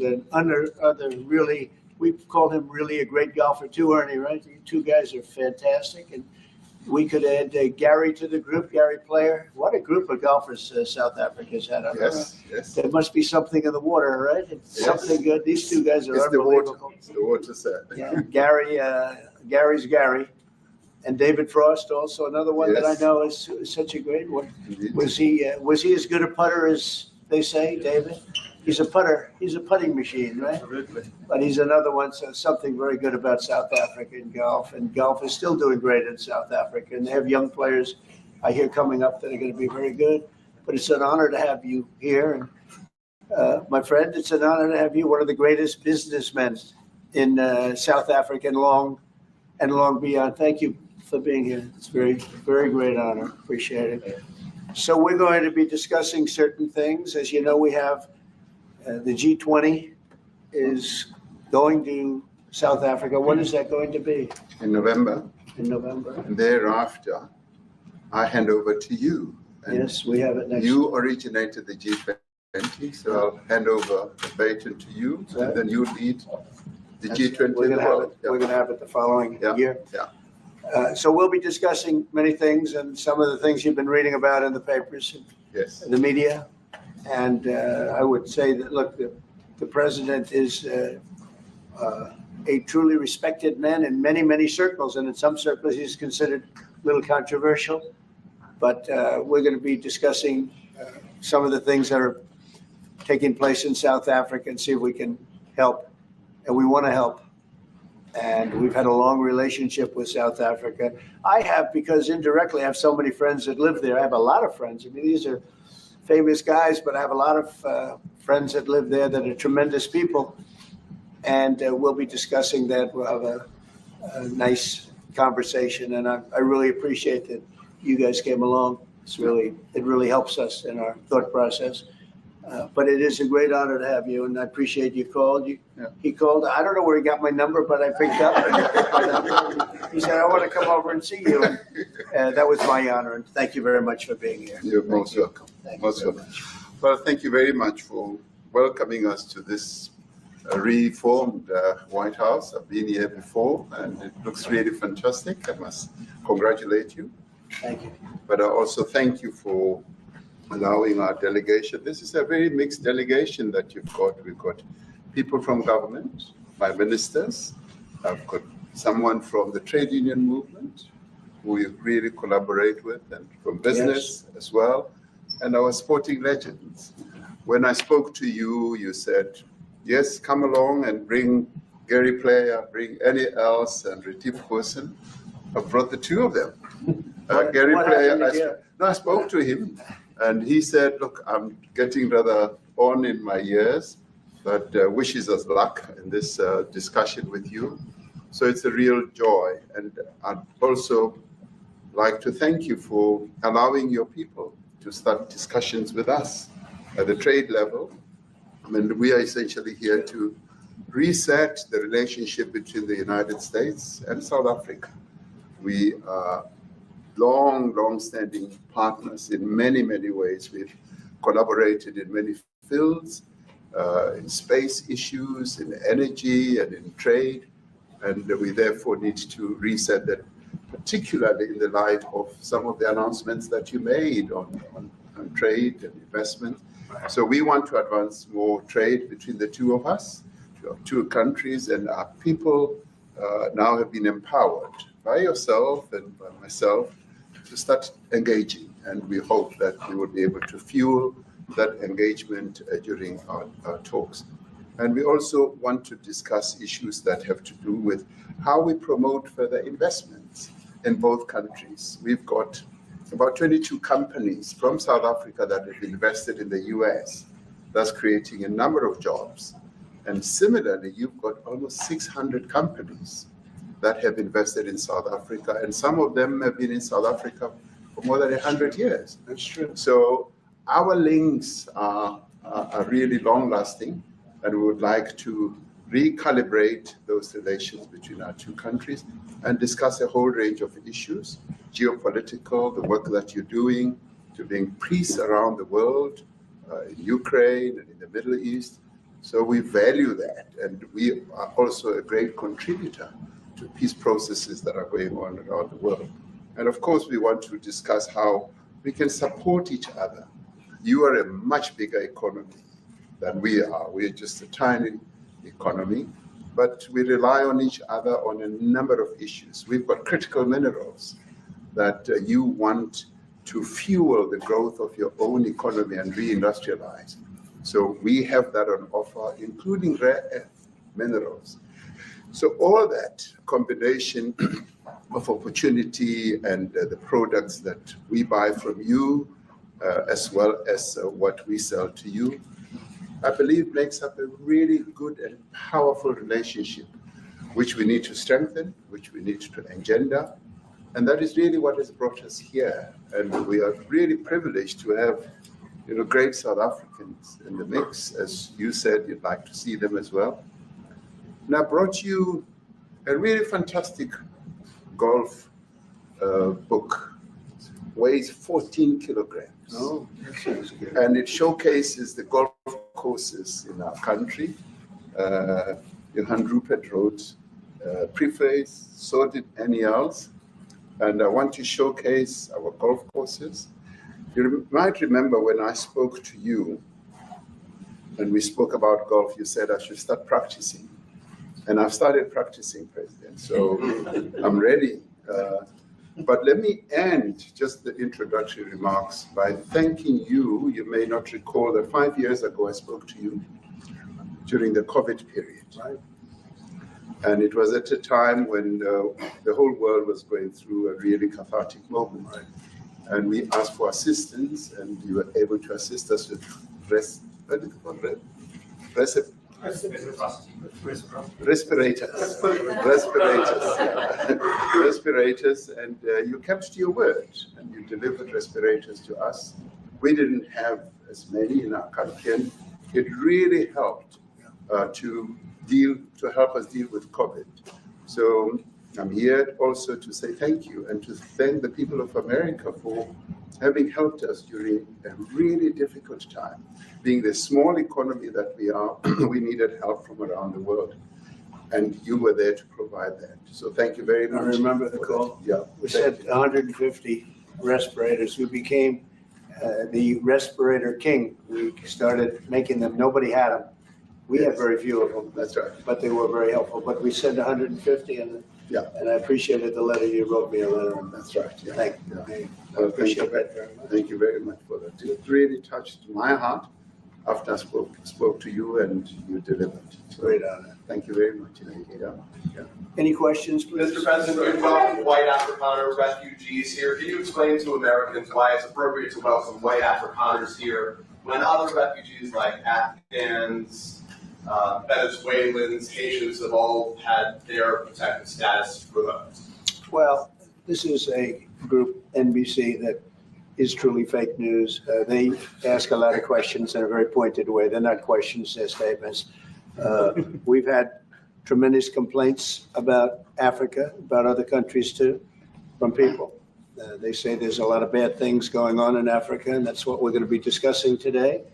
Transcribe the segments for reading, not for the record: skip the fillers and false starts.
an other really, we call him really a great golfer too, Ernie, right? You two guys are fantastic. And we could add Gary to the group, Gary Player. What a group of golfers South Africa's had. Yes, yes. There must be something in the water, right? It's Yes. something good. These two guys are It's the water. unbelievable. It's the water set. Yeah, Gary's Gary. And David Frost, also another one that I Yes. know is such a great one. Indeed. Was he as good a putter as they say, David? He's a putter. He's a putting machine, right? Absolutely. But he's another one. So something very good about South African golf, and golf is still doing great in South Africa. And they have young players, I hear, coming up that are going to be very good. But it's an honor to have you here, and my friend, it's an honor to have you, one of the greatest businessmen in South Africa and long beyond. Thank you for being here. It's very, very great honor. Appreciate it. So we're going to be discussing certain things. As you know, we have the G20 is going to South Africa. When is that going to be? In November. In November. And thereafter, I hand over to you. And yes, we have it next. You originated the G20, so I'll hand over the baton to you, Right. and then you lead the G20. We're going to have it. Yeah. We're going to have it the following Yeah. year. Yeah. So we'll be discussing many things, and some of the things you've been reading about in the papers, Yes. the media. And I would say that, look, the president is a truly respected man in many, many circles. And in some circles, he's considered a little controversial. But we're going to be discussing some of the things that are taking place in South Africa and see if we can help. And we want to help. And we've had a long relationship with South Africa. I have, because indirectly I have so many friends that live there. I have a lot of friends. I mean, these are famous guys, but I have a lot of friends that live there that are tremendous people. And we'll be discussing that. We'll have a nice conversation. And I really appreciate that you guys came along. It really helps us in our thought process. But it is a great honor to have you, and I appreciate you called. He called. I don't know where he got my number, but I picked up. He said, I want to come over and see you. And that was my honor, and thank you very much for being here. You're most welcome. Most welcome. Well, thank you very much for welcoming us to this reformed White House. I've been here before, and it looks really fantastic. I must congratulate you. Thank you. But I also thank you for allowing our delegation. This is a very mixed delegation that you've got. We've got people from government, my ministers. I've got someone from the trade union movement who we really collaborate with, and from business as well, and our sporting legends. When I spoke to you, you said, yes, come along and bring Gary Player, bring any else, and Ramaphosa. I brought the two of them. Gary Player, I spoke to him. And he said, look, I'm getting rather on in my years, but wishes us luck in this discussion with you. So it's a real joy. And I'd also like to thank you for allowing your people to start discussions with us at the trade level. I mean, we are essentially here to reset the relationship between the United States and South Africa. We are long-standing partners in many, many ways. We've collaborated in many fields, in space issues, in energy, and in trade. And we therefore need to reset that, particularly in the light of some of the announcements that you made on trade and investment. So we want to advance more trade between the two of us, two countries, and our people now have been empowered by yourself and by myself to start engaging, and we hope that we will be able to fuel that engagement during our talks. And we also want to discuss issues that have to do with how we promote further investments in both countries. We've got about 22 companies from South Africa that have invested in the US, thus creating a number of jobs. And similarly, you've got almost 600 companies that have invested in South Africa, and some of them have been in South Africa for more than 100 years. That's true. So our links are really long-lasting, and we would like to recalibrate those relations between our two countries and discuss a whole range of issues, geopolitical, the work that you're doing to bring peace around the world, in Ukraine and in the Middle East, So we value that, and we are also a great contributor to peace processes that are going on around the world. And of course, we want to discuss how we can support each other. You are a much bigger economy than we are. We're just a tiny economy, but we rely on each other on a number of issues. We've got critical minerals that you want to fuel the growth of your own economy and reindustrialize. So we have that on offer, including rare earth minerals. So all that combination of opportunity and the products that we buy from you, as well as what we sell to you, I believe makes up a really good and powerful relationship, which we need to strengthen, which we need to engender. And that is really what has brought us here. And we are really privileged to have, great South Africans in the mix. As you said, you'd like to see them as well. And I brought you a really fantastic golf book. Weighs 14 kilograms. Oh, that sounds good. And it showcases the golf courses in our country. Johan Rupert wrote preface, so did Annie else. And I want to showcase our golf courses. You might remember when I spoke to you and we spoke about golf, you said I should start practicing. And I've started practicing, President, so I'm ready. But let me end just the introductory remarks by thanking you. You may not recall that 5 years ago I spoke to you during the COVID period. Right. And it was at a time when the whole world was going through a really cathartic moment. Right. And we asked for assistance, and you were able to assist us with respirators, and you kept to your word, and you delivered respirators to us. We didn't have as many in our country, and it really helped to help us deal with COVID. So I'm here also to say thank you and to thank the people of America for having helped us during a really difficult time. Being the small economy that we are, we needed help from around the world. And you were there to provide that. So thank you very much. I remember the call. Yeah. We said 150 respirators. We became the respirator king. We started making them. Nobody had them. We had very few of them. That's right. But they were very helpful. But we said 150, and I appreciated the letter you wrote me a letter. And that's right. Yeah. Thank you. I appreciate that very much. Thank you very much for that. It really touched my heart after I spoke to you and you delivered. So, great honor. Thank you very much. Any questions, please? Mr. President, we welcome white Afrikaner refugees here. Can you explain to Americans why it's appropriate to welcome white Afrikaners here when other refugees like Afghans, Venezuelans, Haitians have all had their protected status revoked? Well, this is a group, NBC, that is truly fake news. They ask a lot of questions in a very pointed way. They're not questions, they're statements. We've had tremendous complaints about Africa, about other countries too, from people. They say there's a lot of bad things going on in Africa, and that's what we're going to be discussing today.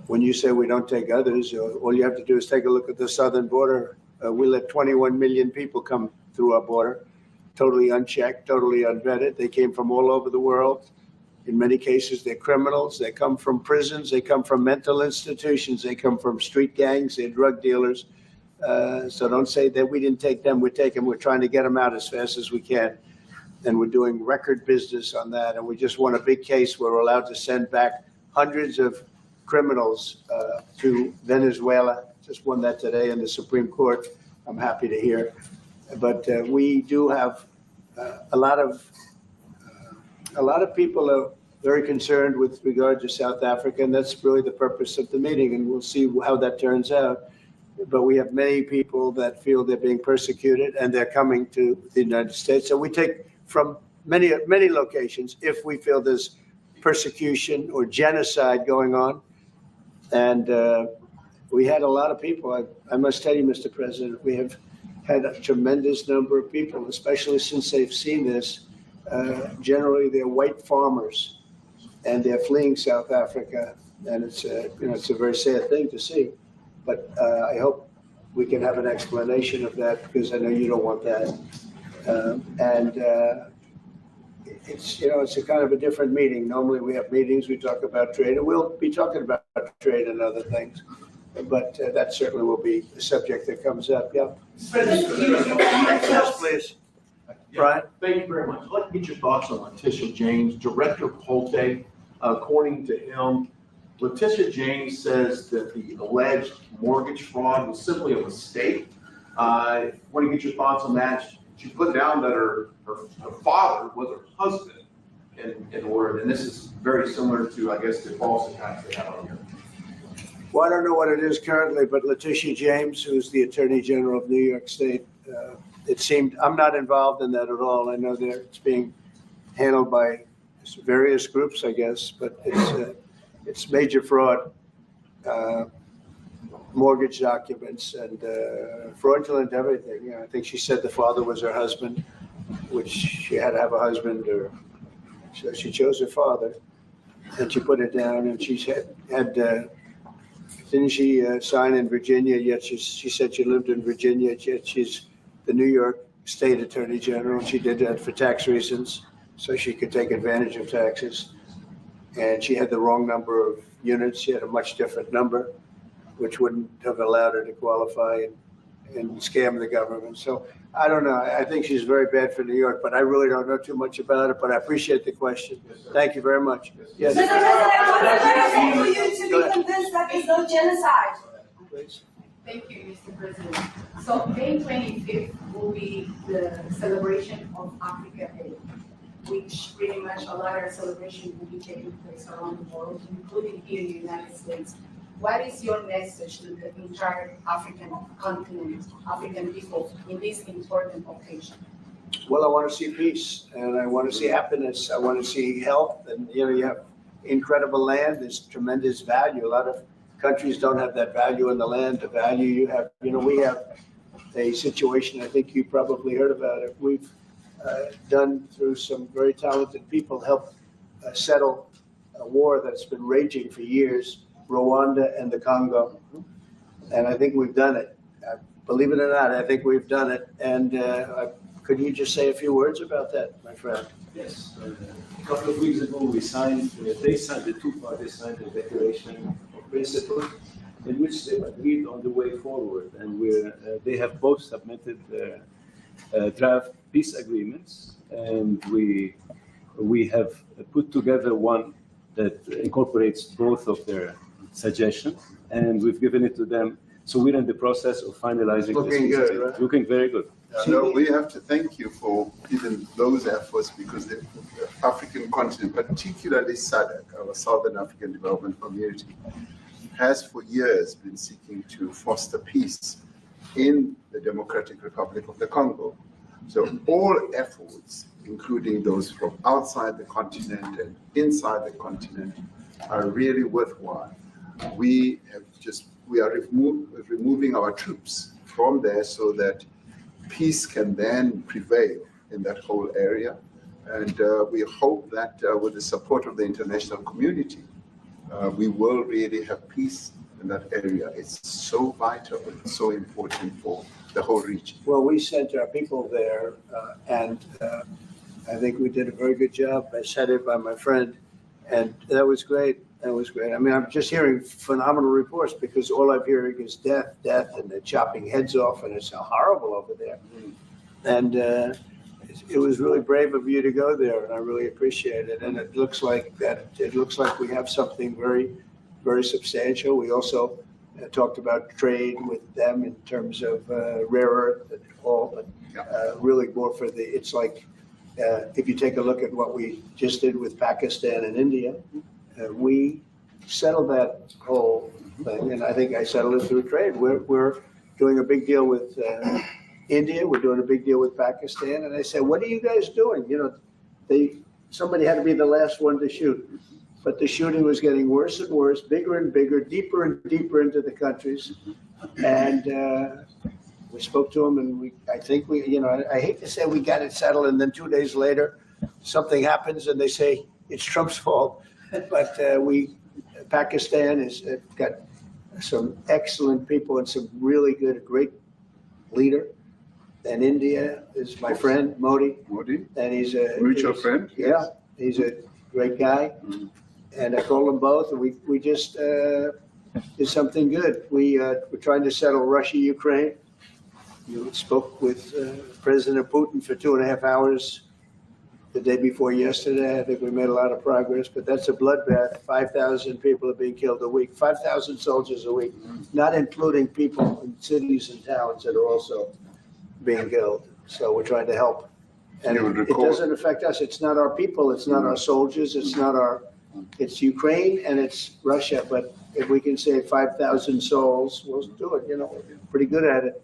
When you say we don't take others, all you have to do is take a look at the southern border. We let 21 million people come through our border, totally unchecked, totally unvetted. They came from all over the world. In many cases, they're criminals. They come from prisons. They come from mental institutions. They come from street gangs. They're drug dealers. So don't say that we didn't take them. We take them. We're trying to get them out as fast as we can. And we're doing record business on that. And we just won a big case where we're allowed to send back hundreds of criminals to Venezuela. Just won that today in the Supreme Court. I'm happy to hear. But we do have a lot of people are very concerned with regard to South Africa, and that's really the purpose of the meeting, and we'll see how that turns out. But we have many people that feel they're being persecuted, and they're coming to the United States. So we take from many locations if we feel there's persecution or genocide going on. And we had a lot of people. I must tell you, Mr. President, we have had a tremendous number of people, especially since they've seen this. Generally, they're white farmers, and they're fleeing South Africa. And it's, it's a very sad thing to see. But I hope we can have an explanation of that, because I know you don't want that. It's a kind of a different meeting. Normally we have meetings, we talk about trade, and we'll be talking about trade and other things. But that certainly will be a subject that comes up, yeah. Yes, please. Brian? Thank you very much. I'd like to get your thoughts on Letitia James, Director Polte. According to him, Letitia James says that the alleged mortgage fraud was simply a mistake. I want to get your thoughts on that. She put down that her father was her husband in order, and this is very similar to, I guess, the false accounts they have on here. Well, I don't know what it is currently, but Letitia James, who's the Attorney General of New York State, it seemed, I'm not involved in that at all. I know that it's being handled by various groups, I guess, but it's major fraud, mortgage documents and fraudulent everything. You know, I think she said the father was her husband, which she had to have a husband, or so she chose her father, and she put it down, and she had didn't she sign in Virginia, yet she said she lived in Virginia, yet she's the New York State Attorney General. She did that for tax reasons, so she could take advantage of taxes. And she had the wrong number of units. She had a much different number, which wouldn't have allowed her to qualify and scam the government. So I don't know. I think she's very bad for New York, but I really don't know too much about it, but I appreciate the question. Thank you very much. Yes. Mr. President, what is it for you to be convinced that there's no genocide? Please. Thank you, Mr. President. So May 25th will be the celebration of Africa Day, which pretty much a lot of celebration will be taking place around the world, including here in the United States. What is your message to the entire African continent, African people in this important occasion? Well, I want to see peace, and I want to see happiness. I want to see health, and you have incredible land. There's tremendous value. A lot of countries don't have that value in the land. The value you have, we have a situation. I think you probably heard about it. We've done through some very talented people, helped settle a war that's been raging for years. Rwanda and the Congo, and I think we've done it. Believe it or not, I think we've done it. And could you just say a few words about that, my friend? Yes. A couple of weeks ago, the two parties signed a declaration of principle in which they agreed on the way forward, and they have both submitted draft peace agreements, and we have put together one that incorporates both of their suggestions, and we've given it to them. So we're in the process of finalizing. Looking good, right? Looking very good. No, we have to thank you for even those efforts, because the African continent, particularly SADC, our Southern African Development Community, has for years been seeking to foster peace in the Democratic Republic of the Congo. So all efforts, including those from outside the continent and inside the continent, are really worthwhile. We are removing our troops from there so that peace can then prevail in that whole area. And we hope that with the support of the international community, we will really have peace in that area. It's so vital, it's so important for the whole region. Well, we sent our people there, and I think we did a very good job, as headed by my friend, and that was great. That was great. I mean, I'm just hearing phenomenal reports, because all I'm hearing is death, and they're chopping heads off, and it's horrible over there. And it was really brave of you to go there, and I really appreciate it. And it looks like we have something very, very substantial. We also talked about trade with them in terms of rare earth and all, but really more for it's like, if you take a look at what we just did with Pakistan and India, we settled that whole thing, and I think I settled it through trade. We're doing a big deal with India. We're doing a big deal with Pakistan, and I said, "What are you guys doing?" Somebody had to be the last one to shoot, but the shooting was getting worse and worse, bigger and bigger, deeper and deeper into the countries, and we spoke to them, and I think I hate to say we got it settled, and then 2 days later, something happens, and they say it's Trump's fault. But we Pakistan has got some excellent people and some really good, a great leader. And India is my friend, Modi, Modi, and he's a. mutual he's- friend. Yeah, he's a great guy. Mhm. And I called them both, and we just did something good. We're trying to settle Russia, Ukraine. You spoke with President Putin for 2.5 hours the day before yesterday. I think we made a lot of progress, but that's a bloodbath. 5,000 people are being killed a week, 5,000 soldiers a week, not including people in cities and towns that are also being killed. So we're trying to help. And You would it recall- doesn't affect us. It's not our people. It's not our soldiers. It's Ukraine and it's Russia. But if we can save 5,000 souls, we'll do it. We're pretty good at it.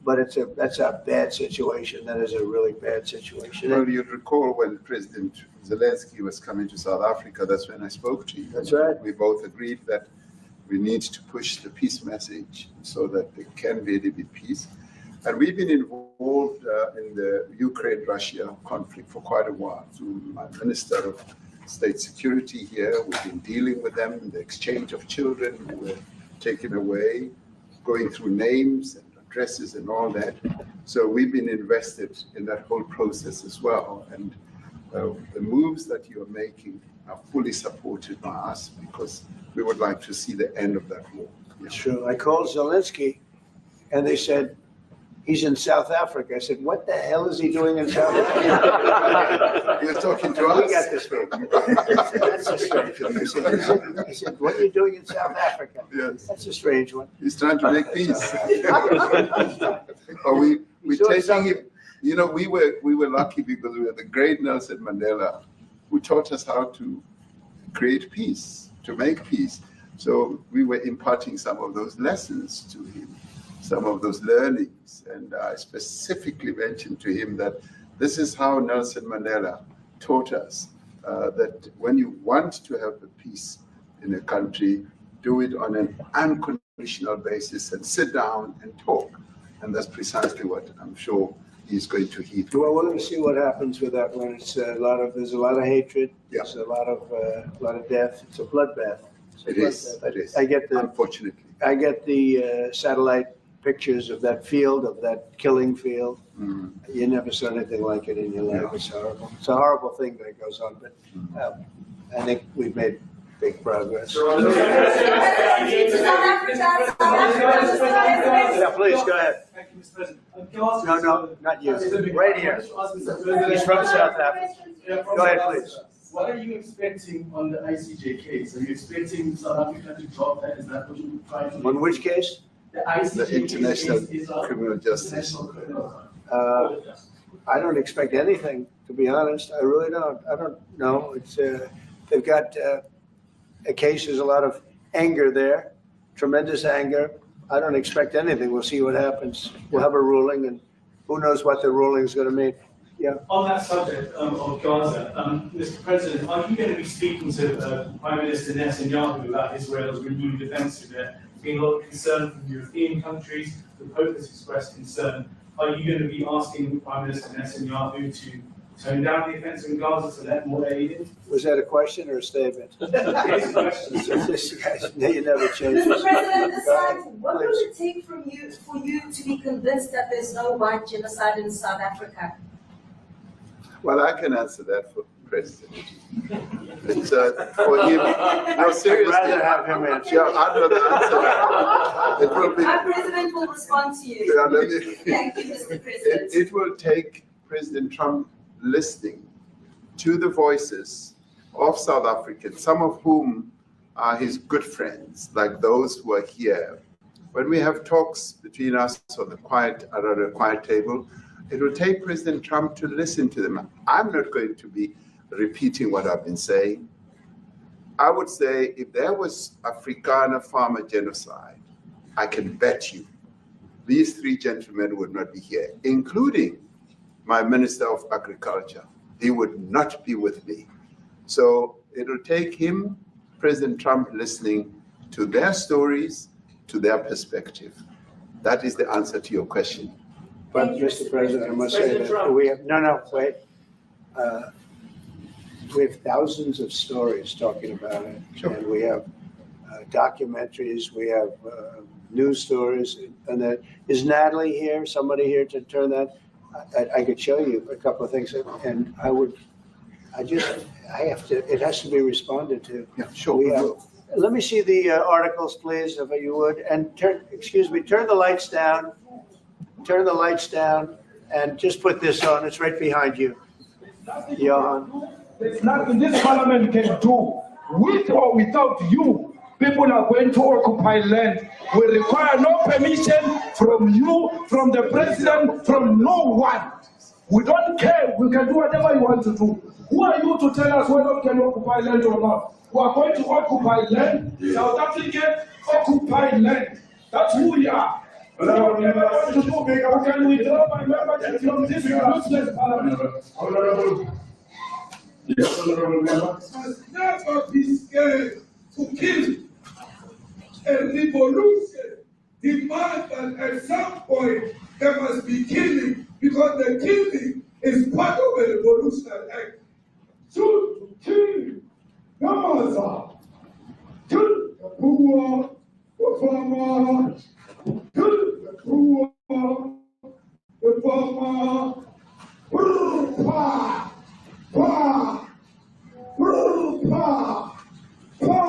But that's a bad situation. That is a really bad situation. Well, you'd recall when President Zelensky was coming to South Africa, that's when I spoke to you. That's right. We both agreed that we need to push the peace message so that there can really be peace. And we've been involved in the Ukraine-Russia conflict for quite a while. Through my Minister of State Security here, we've been dealing with them, the exchange of children who were taken away, going through names and addresses and all that. So we've been invested in that whole process as well. And the moves that you're making are fully supported by us because we would like to see the end of that war. It's true. I called Zelensky and they said, he's in South Africa. I said, what the hell is he doing in South Africa? You're talking to We us? got this one. That's a strange one. I said, what are you doing in South Africa? Yes, That's a strange one. he's trying to make peace. Or we're He's doing taking him, we were lucky because we had the great Nelson Mandela who taught us how to create peace, to make peace. So we were imparting some of those lessons to him, some of those learnings. And I specifically mentioned to him that this is how Nelson Mandela taught us that when you want to have a peace in a country, do it on an unconditional basis and sit down and talk. And that's precisely what I'm sure he's going to heed. Well, we're going to see what happens with that one. There's a lot of hatred. Yeah. There's a lot of death. It's a bloodbath. It's a It is, bloodbath. it is. I get the satellite pictures of that field, of that killing field. Mm. You never saw anything like it in your life. It's horrible. It's a horrible thing that goes on, but I think we've made big progress. Yeah, please, go ahead. Thank you, Mr. President. No, not you. Right here. He's from South Africa. Go ahead, please. What are you expecting on the ICJ case? Are you expecting South Africa to drop that? Is that what you're trying to do? On which case? The ICJ The International case is on Criminal Justice. International Criminal Justice. I don't expect anything, to be honest. I really don't. I don't know. It's, they've got a case, there's a lot of anger there, tremendous anger. I don't expect anything. We'll see what happens. We'll have a ruling and who knows what the ruling is going to mean. Yeah. On that subject of Gaza, Mr. President, are you going to be speaking to Prime Minister Netanyahu about Israel's renewed offensive? There's been a lot of concern from European countries. The Pope has expressed concern. Are you going to be asking Prime Minister Netanyahu to tone down the offensive in Gaza to let more aid in? Was that a question or a statement? It's a question. This guy's, you never change. Mr. President, aside, what will it take for you to be convinced that there's no white genocide in South Africa? Well, I can answer that for President. It's for him. No, seriously. I'd rather have him answer. Yeah, I'd rather answer that. It will be. Our president will respond to you. Yeah, let me- Thank you, Mr. President. It will take President Trump listening to the voices of South Africans, some of whom are his good friends, like those who are here. When we have talks between us around a quiet table, it will take President Trump to listen to them. I'm not going to be repeating what I've been saying. I would say if there was Afrikaner farmer genocide, I can bet you these three gentlemen would not be here, including my Minister of Agriculture. He would not be with me. So it'll take him, President Trump, listening to their stories, to their perspective. That is the answer to your question. But, Mr. President, I must say that we have, wait. We have thousands of stories talking about it. Sure. And we have documentaries, we have news stories, and that is Natalie here? Somebody here to turn that? I could show you a couple of things, and it has to be responded to. Yeah, sure. We have- Let me see the articles, please, if you would, and turn the lights down. Turn the lights down, and just put this on. It's right behind you, Johan. There's nothing this parliament can do. With or without you, people are going to occupy land. We require no permission from you, from the president, from no one. We don't care. We can do whatever you want to do. Who are you to tell us whether we can occupy land or not? We are going to occupy land. South Africa occupy land. That's who we are. So we never want to do. How can we withdraw my membership from this useless parliament? Yes, honorable member. Must never be scared to kill. A revolution demands that at some point there must be killing, because the killing is part of a revolutionary act. Shoot to kill. Namasa. Kill the poor, the farmer. Kill the poor, the farmer. Pa. Pa! Pa! Pa!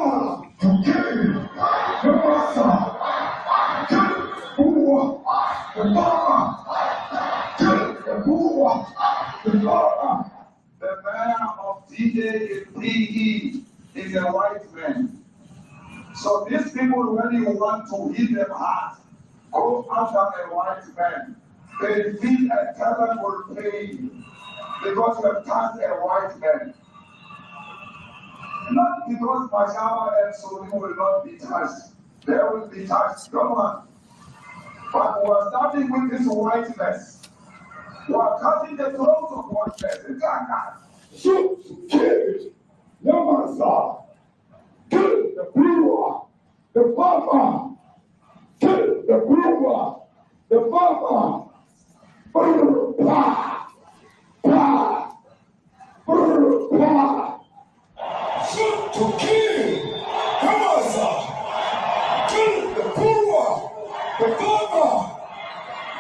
To kill the master! Kill the poor! The farmer! Kill the poor! The farmer! The mayor of DAPE is a white man. So these people, when you want to hit them hard, go after a white man. They feel a terrible pain because you have touched a white man. Not because Mashaba and Soni will not be touched. They will be touched, come on. But we are starting with this whiteness. We are cutting the throat of whiteness. Shoot! Kill! Namasa! Kill the brewer! The farmer! Kill the brewer! The farmer! Pa! Pa! Pa! Shoot to kill! Namasa! Kill the brewer! The farmer!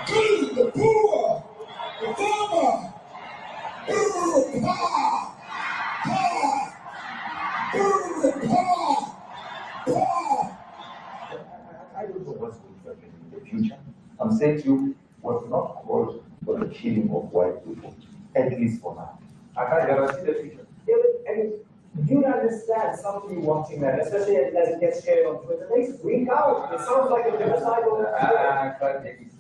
Kill the brewer! The farmer! Pa! Pa! Pa! Pa! I don't know what's going to happen in the future. I'm saying to you, was not called for the killing of white people, at least for now. I can't guarantee the future. Yeah, but, I mean, you understand somebody watching that, especially as it gets shared on Twitter, they freak out. It sounds like a genocidal. I can't take it.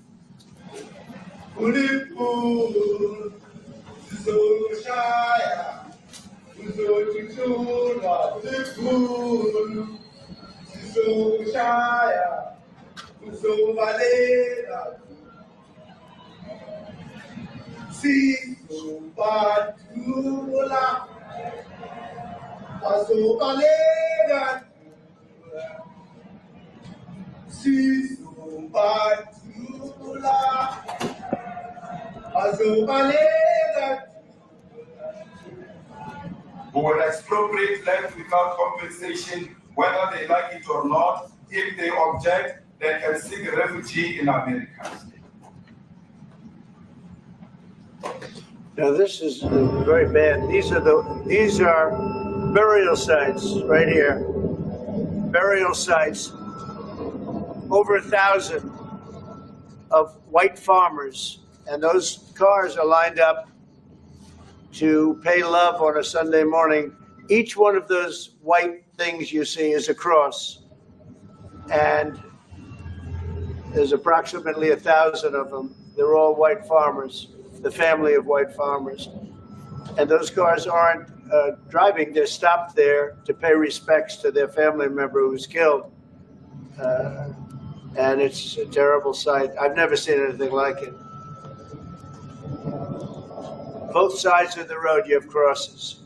Who will expropriate land without compensation, whether they like it or not. If they object, they can seek a refugee in America. Now, this is very bad. These are burial sites right here. Burial sites. Over 1,000 of white farmers, and those cars are lined up to pay love on a Sunday morning. Each one of those white things you see is a cross, and there's approximately 1,000 of them. They're all white farmers, the family of white farmers. And those cars aren't driving, they're stopped there to pay respects to their family member who was killed. And it's a terrible sight. I've never seen anything like it. Both sides of the road, you have crosses.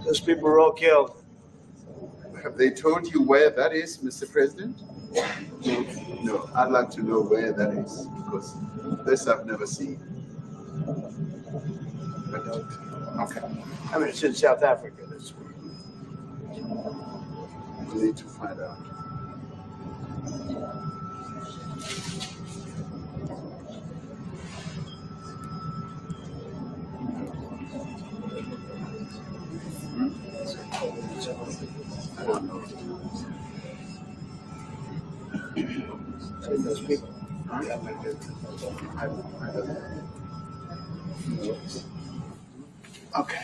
Those people were all killed. Have they told you where that is, Mr. President? No, I'd like to know where that is, because this I've never seen. But, okay, I mean, it's in South Africa. That's we need to find out. I don't know. those people. I don't know. Okay.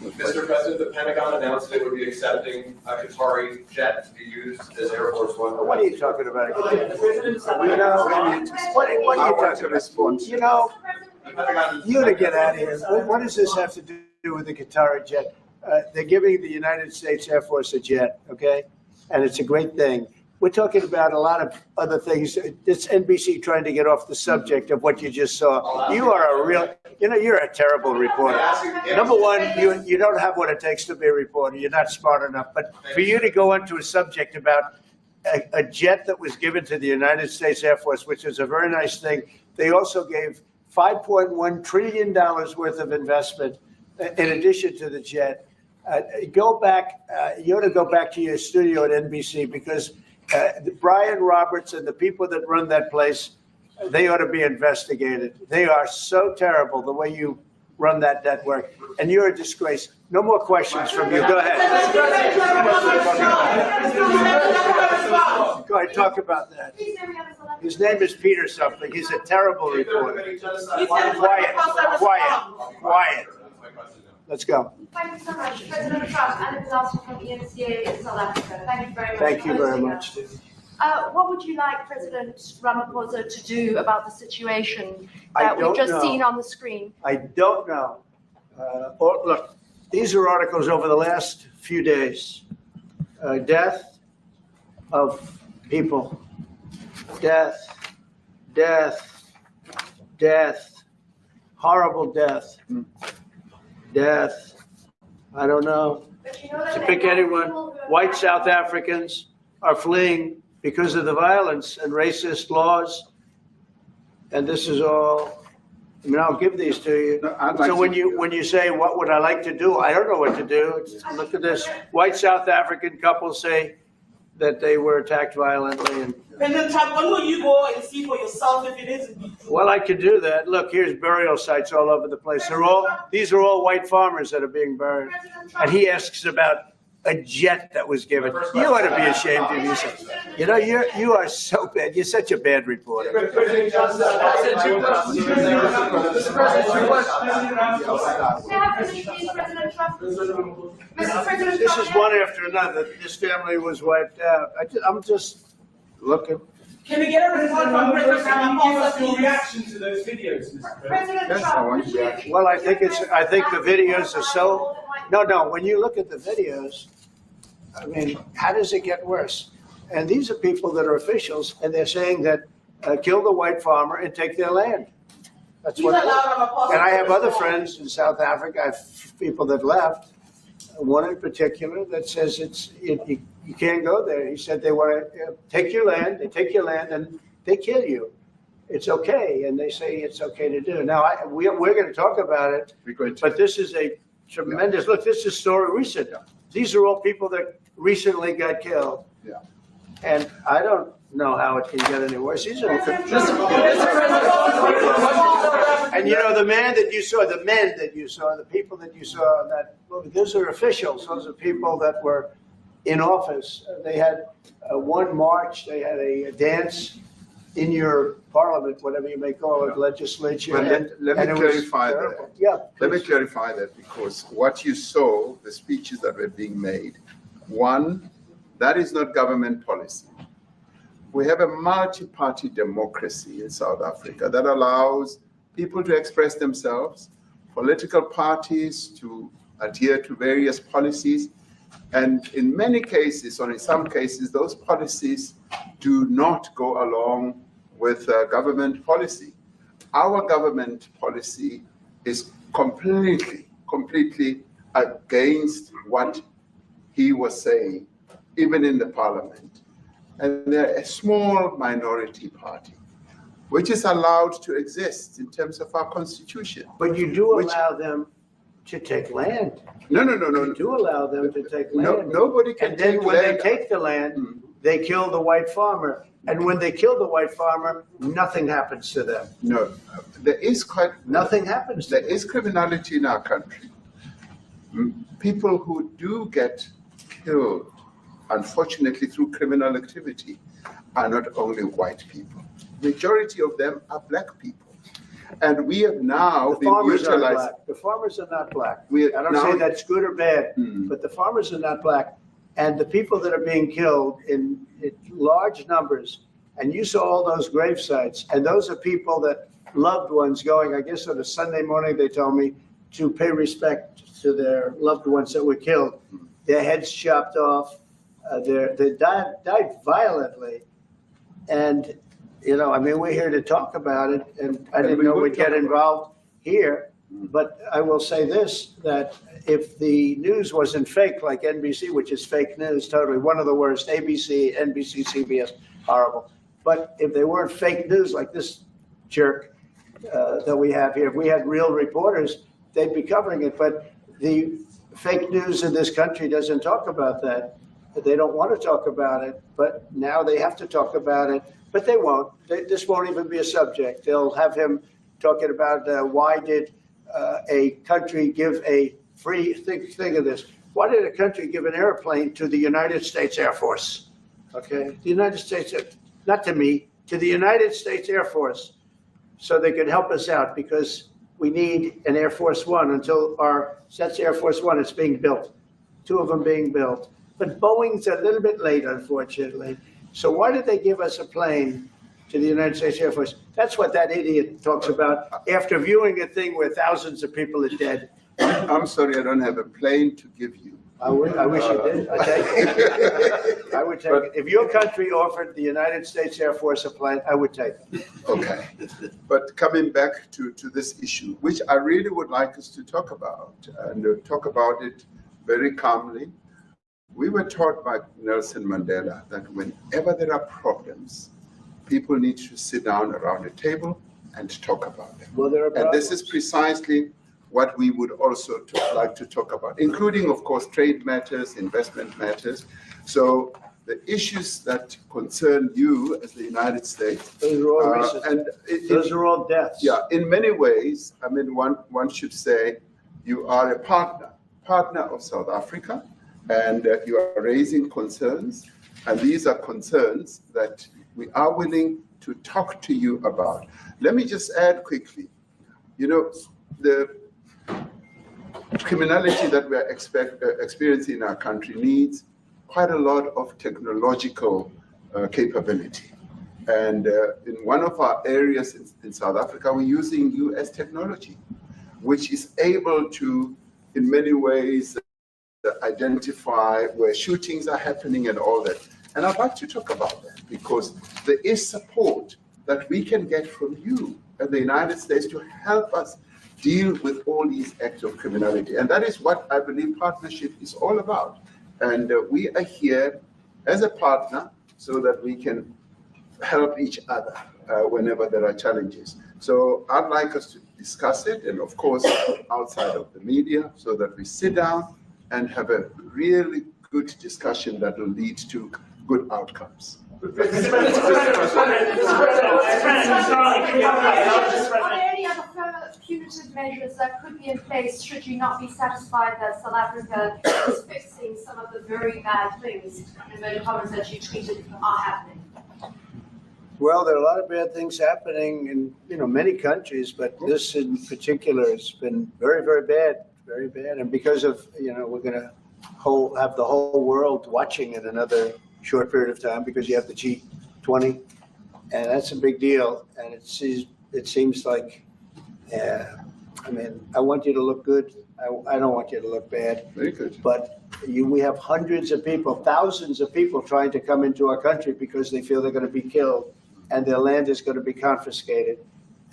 Mr. President, the Pentagon announced it would be accepting a Qatari jet to be used as Air Force One. What are you talking about? You know, what are you I want talking to about? respond. You know, The Pentagon- you to get out of here. What does this have to do with the Qatari jet? They're giving the United States Air Force a jet, okay? And it's a great thing. We're talking about a lot of other things. It's NBC trying to get off the subject of what you just saw. You are a real, you're a terrible reporter. Number one, you don't have what it takes to be a reporter. You're not smart enough. But for you to go into a subject about a jet that was given to the United States Air Force, which is a very nice thing. They also gave $5.1 trillion worth of investment in addition to the jet. Go back, you ought to go back to your studio at NBC, because Brian Roberts and the people that run that place, they ought to be investigated. They are so terrible the way you run that network, and you're a disgrace. No more questions from you. Go ahead. Go ahead, talk about that. His name is Peter something. He's a terrible reporter. Quiet. Let's go. Thank you so much. President Trump, Anna Pilato from ENCA in South Africa. Thank you very much. Thank you very much. What would you like President Ramaphosa to do about the situation I that we've don't just know. seen on the screen? I don't know. Look, these are articles over the last few days. Death of people. Death. Horrible death. Death. I don't know. But you know that To there pick are anyone, people who are white South Africans are fleeing because of the violence and racist laws. And this is all, I mean, I'll give these to you. No, I'd like So to- when you say, what would I like to do? I don't know what to do. Look at this. White South African couple say that they were attacked violently. And President Trump, when will you go and see for yourself if it is indeed true? well, I could do that. Look, here's burial sites all over the place. These are all white farmers that are being buried. And he asks about a jet that was given. You ought to be ashamed of yourself. You know, you are so bad. You're such a bad reporter. President Johnson, I said 2 questions. Mr. President, 2 questions. May I have permission, please, President Trump? Mr. President This Trump, is one after another. This family was wiped out. I'm just looking. Can we get a report from President Give us Ramaphosa, your please? reaction to those videos, Mr. President. President Yes, I Trump, want would your you? reaction. Well, I think the videos are so, no, when you look at the videos, I mean, how does it get worse? And these are people that are officials, and they're saying that kill the white farmer and take their land. That's Please what. allow Ramaphosa. And I have to other respond. friends in South Africa, I have people that left, one in particular that says you can't go there. He said they want to take your land, they take your land and they kill you. It's okay, and they say it's okay to do. Now, we're going to talk about it, We're going to. but this is a tremendous, look, this is story recent. These are all people that recently got killed. Yeah. And I don't know how it can get any worse. These are And you know, the men that you saw, the people that you saw in that movie, those are officials. Those are people that were in office. They had one march, they had a dance in your parliament, whatever you may call it, legislature. Well, let and me it was clarify that. terrible. Yeah. Let me please. clarify that, because what you saw, the speeches that were being made, one, that is not government policy. We have a multi-party democracy in South Africa that allows people to express themselves, political parties to adhere to various policies. And in many cases, or in some cases, those policies do not go along with government policy. Our government policy is completely against what he was saying, even in the parliament. and they're a small minority party, which is allowed to exist in terms of our constitution. But you do allow them to take land. No. You do allow them to take No, land. nobody can And then take when they land. take the land, they kill the white farmer. And when they kill the white farmer, nothing happens to them. No, there is Nothing happens to there them. is criminality in our country. People who do get killed, unfortunately, through criminal activity, are not only white people. Majority of them are black people. And we have now The been farmers are utilized. black. The farmers are not black. We I don't now- say that's good or bad, Mm. but the farmers are not black. And the people that are being killed in large numbers, and you saw all those grave sites, and those are people that loved ones going, I guess on a Sunday morning, they told me, to pay respect to their loved ones that were killed. Their heads chopped off, they died violently. And, you know, I mean, we're here to talk about it, and I didn't we know would we'd get talk about it. involved here. But I will say this, that if the news wasn't fake, like NBC, which is fake news, totally, one of the worst, ABC, NBC, CBS, horrible. But if they weren't fake news like this jerk that we have here, if we had real reporters, they'd be covering it. But the fake news in this country doesn't talk about that. They don't want to talk about it, but now they have to talk about it. But they won't. This won't even be a subject. They'll have him talking about why did a country give a free, think of this. Why did a country give an airplane to the United States Air Force? Okay, the United States, not to me, to the United States Air Force, so they could help us out because we need an Air Force One until that's Air Force One, it's being built, 2 of them being built. But Boeing's a little bit late, unfortunately. So why did they give us a plane to the United States Air Force? That's what that idiot talks about after viewing a thing where thousands of people are dead. I'm sorry, I don't have a plane to give you. I wish you did. I take it. I would take it. If your country offered the United States Air Force a plane, I would take it. Okay, but coming back to this issue, which I really would like us to talk about, and talk about it very calmly. We were taught by Nelson Mandela that whenever there are problems, people need to sit down around a table and talk about them. Well, there are And this problems. is precisely what we would also like to talk about, including, of course, trade matters, investment matters. So the issues that concern you as the United States. Those are all recent. Those are all deaths. Yeah, in many ways, I mean, one should say you are a partner of South Africa, and you are raising concerns, and these are concerns that we are willing to talk to you about. Let me just add quickly, you know, the criminality that we are experiencing in our country needs quite a lot of technological capability. And in one of our areas in South Africa, we're using US technology, which is able to, in many ways, identify where shootings are happening and all that. And I'd like to talk about that because there is support that we can get from you and the United States to help us deal with all these acts of criminality. And that is what I believe partnership is all about. And we are here as a partner so that we can help each other whenever there are challenges. So I'd like us to discuss it, and of course, outside of the media, so that we sit down and have a really good discussion that will lead to good outcomes. Are there any other further punitive measures that could be in place should you not be satisfied that South Africa is fixing some of the very bad things in the comments that you tweeted are happening? Well, there are a lot of bad things happening in, many countries, but this in particular has been very, very bad, very bad. And because of, we're going to have the whole world watching in another short period of time because you have the G20, and that's a big deal. And it seems like, I want you to look good. I don't want you to look bad. Very good. But we have hundreds of people, thousands of people trying to come into our country because they feel they're going to be killed and their land is going to be confiscated.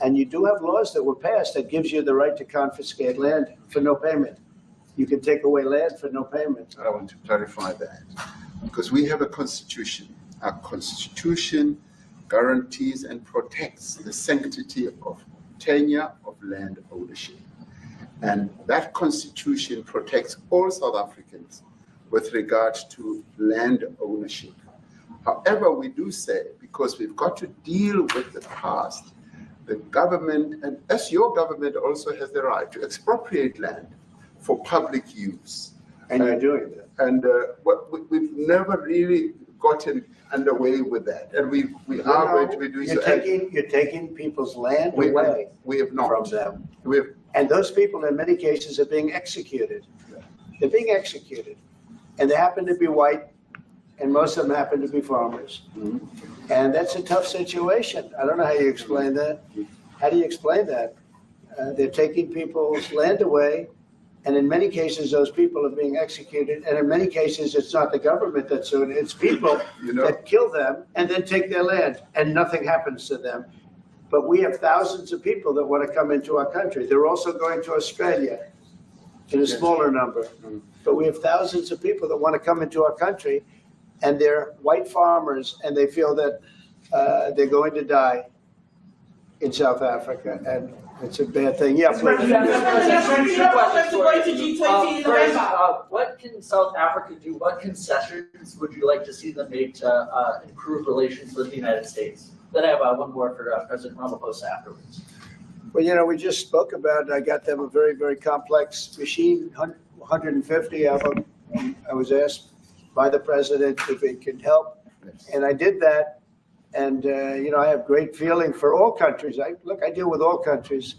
And you do have laws that were passed that gives you the right to confiscate land for no payment. You can take away land for no payment. I want to clarify that because we have a constitution our constitution guarantees and protects the sanctity of tenure of land ownership. And that constitution protects all South Africans with regard to land ownership. However, we do say, because we've got to deal with the past, the government, and as your government also has the right to expropriate land for public use. And you're doing that. And we've never really gotten underway with that. And we are going to be doing so. You're taking people's land We away have not. from them. We have, And those people, in many cases, are being executed. They're being executed. And they happen to be white, and most of them happen to be farmers. And that's a tough situation. I don't know how you explain that. How do you explain that? They're taking people's land away, and in many cases, those people are being executed. And in many cases, it's not the government that's doing it. It's people that kill them and then take their land, and nothing happens to them. But we have thousands of people that want to come into our country. They're also going to Australia in a smaller number. But we have thousands of people that want to come into our country, and they're white farmers, and they feel that they're going to die in South Africa, and it's a bad thing. Yeah, please. What can South Africa do? What concessions would you like to see them make to improve relations with the United States? Then I have one more for President Ramaphosa afterwards. Well, we just spoke about, I got them a very, very complex machine, 150 of them. I was asked by the president if it could help, and I did that. And, I have great feeling for all countries. I deal with all countries,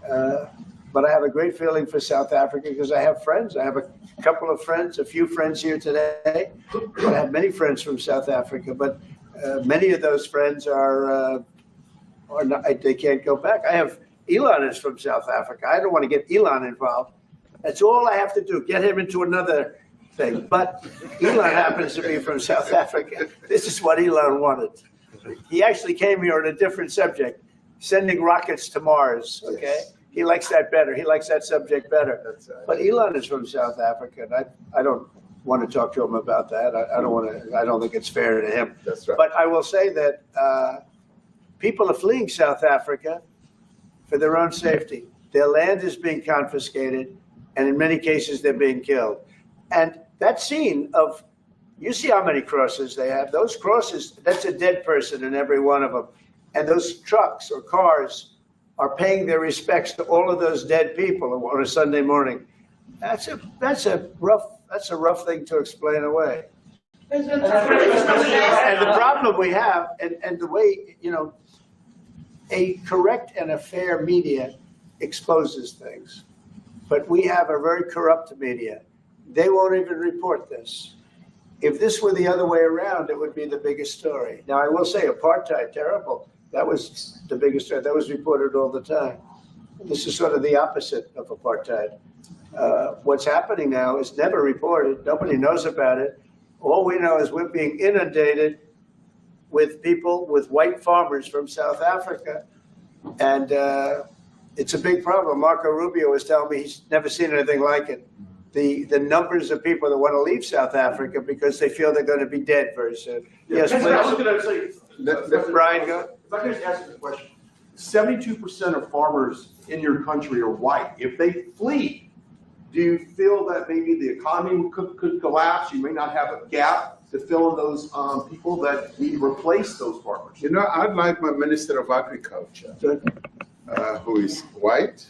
but I have a great feeling for South Africa because I have friends. I have a couple of friends, a few friends here today. I have many friends from South Africa, but many of those friends are not, they can't go back. I have Elon is from South Africa. I don't want to get Elon involved. That's all I have to do, get him into another thing. But Elon happens to be from South Africa. This is what Elon wanted. He actually came here on a different subject, sending rockets to Mars, okay? Yes. He likes that better. He likes that subject better. That's right. But Elon is from South Africa, and I don't want to talk to him about that. I don't think it's fair to him. That's right. But I will say that people are fleeing South Africa for their own safety. Their land is being confiscated, and in many cases, they're being killed. And that scene of, you see how many crosses they have. Those crosses, that's a dead person in every one of them. And those trucks or cars are paying their respects to all of those dead people on a Sunday morning. That's a rough thing to explain away. And the problem we have, and the way, a correct and a fair media exposes things. But we have a very corrupt media. They won't even report this. If this were the other way around, it would be the biggest story. Now, I will say apartheid, terrible. That was the biggest story. That was reported all the time. This is sort of the opposite of apartheid. What's happening now is never reported. Nobody knows about it. All we know is we're being inundated with people, with white farmers from South Africa. And it's a big problem. Marco Rubio was telling me he's never seen anything like it. The numbers of people that want to leave South Africa because they feel they're going to be dead very soon. Yes, please. I was going to say, Brian, go. If I could just ask you a question. 72% of farmers in your country are white. If they flee, do you feel that maybe the economy could collapse? You may not have a gap to fill in those people that need to replace those farmers. I'd like my Minister of Agriculture, who is white,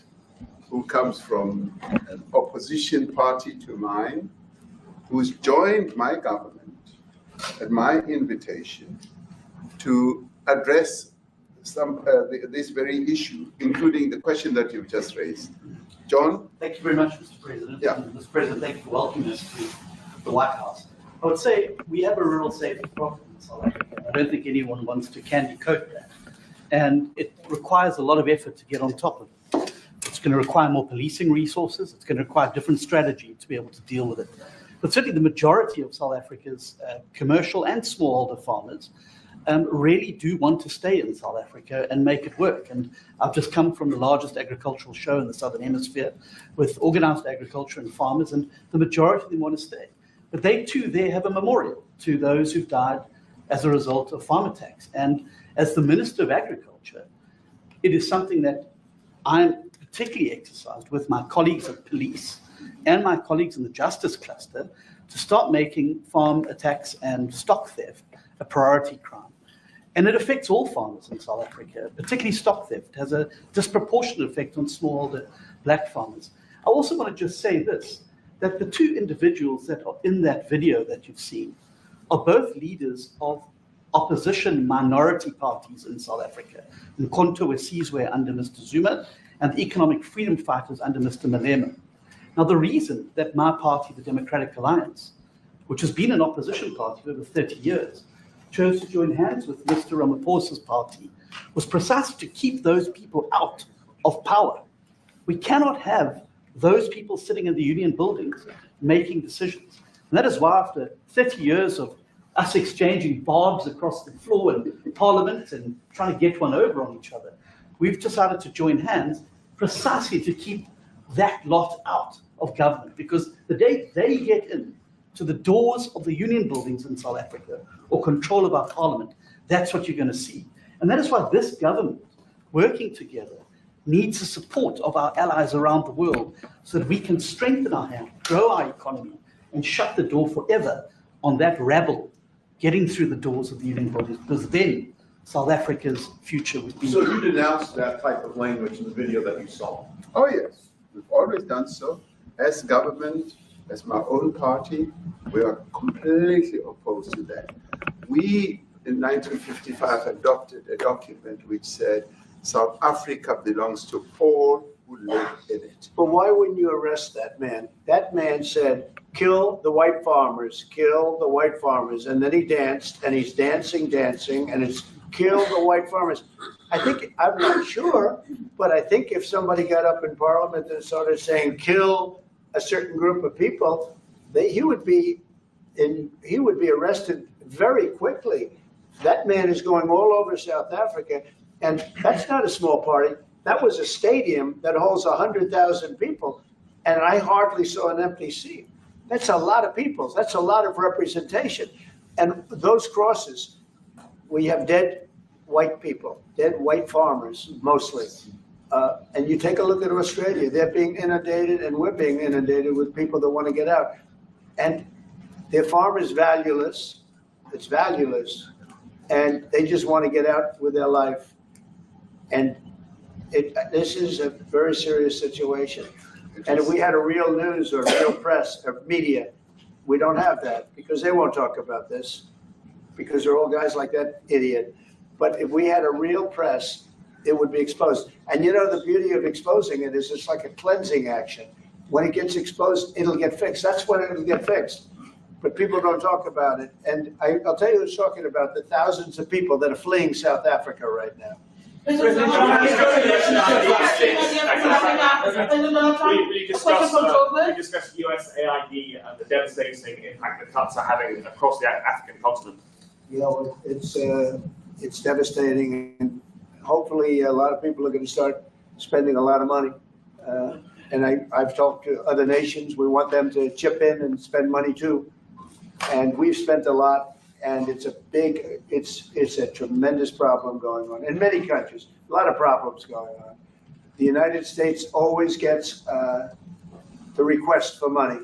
who comes from an opposition party to mine, who's joined my government at my invitation to address this very issue, including the question that you've just raised. John? Thank you very much, Mr. President. Yeah. Mr. President, thank you for welcoming us to the White House. I would say we have a rural safety problem in South Africa. I don't think anyone wants to candy coat that. And it requires a lot of effort to get on top of it. It's going to require more policing resources. It's going to require different strategy to be able to deal with it. But certainly the majority of South Africa's commercial and smallholder farmers really do want to stay in South Africa and make it work. And I've just come from the largest agricultural show in the Southern Hemisphere with organized agriculture and farmers, and the majority of them want to stay. But they too there have a memorial to those who died as a result of farm attacks. And as the Minister of Agriculture, it is something that I'm particularly exercised with my colleagues at police and my colleagues in the justice cluster to start making farm attacks and stock theft a priority crime. And it affects all farmers in South Africa, particularly stock theft. It has a disproportionate effect on smallholder black farmers. I also want to just say this, that the two individuals that are in that video that you've seen are both leaders of opposition minority parties in South Africa, Mkhonto weSizwe under Mr. Zuma and the economic freedom fighters under Mr. Malema. Now, the reason that my party, the Democratic Alliance, which has been an opposition party for over 30 years, chose to join hands with Mr. Ramaphosa's party was precisely to keep those people out of power. We cannot have those people sitting in the union buildings making decisions. And that is why after 30 years of us exchanging barbs across the floor in Parliament and trying to get one over on each other, we've decided to join hands precisely to keep that lot out of government. Because the day they get in to the doors of the union buildings in South Africa or control of our parliament, that's what you're going to see. And that is why this government, working together, needs the support of our allies around the world so that we can strengthen our hand, grow our economy, and shut the door forever on that rabble getting through the doors of the union buildings, because then South Africa's future would be... So you denounced that type of language in the video that you saw? Oh, yes. We've always done so. As government, as my own party, we are completely opposed to that. We, in 1955, adopted a document which said South Africa belongs to all who live in it. But why wouldn't you arrest that man? That man said, kill the white farmers, kill the white farmers. And then he danced, and he's dancing, and it's kill the white farmers. I'm not sure, but I think if somebody got up in Parliament and started saying, kill a certain group of people, he would be arrested very quickly. That man is going all over South Africa, and that's not a small party. That was a stadium that holds 100,000 people, and I hardly saw an empty seat. That's a lot of people. That's a lot of representation. And those crosses, we have dead white people, dead white farmers, mostly. And you take a look at Australia, they're being inundated, and we're being inundated with people that want to get out. And their farm is valueless. It's valueless. And they just want to get out with their life. And this is a very serious situation. And if we had a real news or real press or media, we don't have that because they won't talk about this because they're all guys like that idiot. But if we had a real press, it would be exposed. And you know, the beauty of exposing it is it's like a cleansing action. When it gets exposed, it'll get fixed. That's when it'll get fixed. But people don't talk about it. And I'll tell you who's talking about the thousands of people that are fleeing South Africa right now. We discussed USAID and the devastating impact the cuts are having across the African continent. You know, it's devastating, and hopefully a lot of people are going to start spending a lot of money. And I've talked to other nations. We want them to chip in and spend money too. And we've spent a lot. And it's a tremendous problem going on in many countries, a lot of problems going on. The United States always gets the request for money.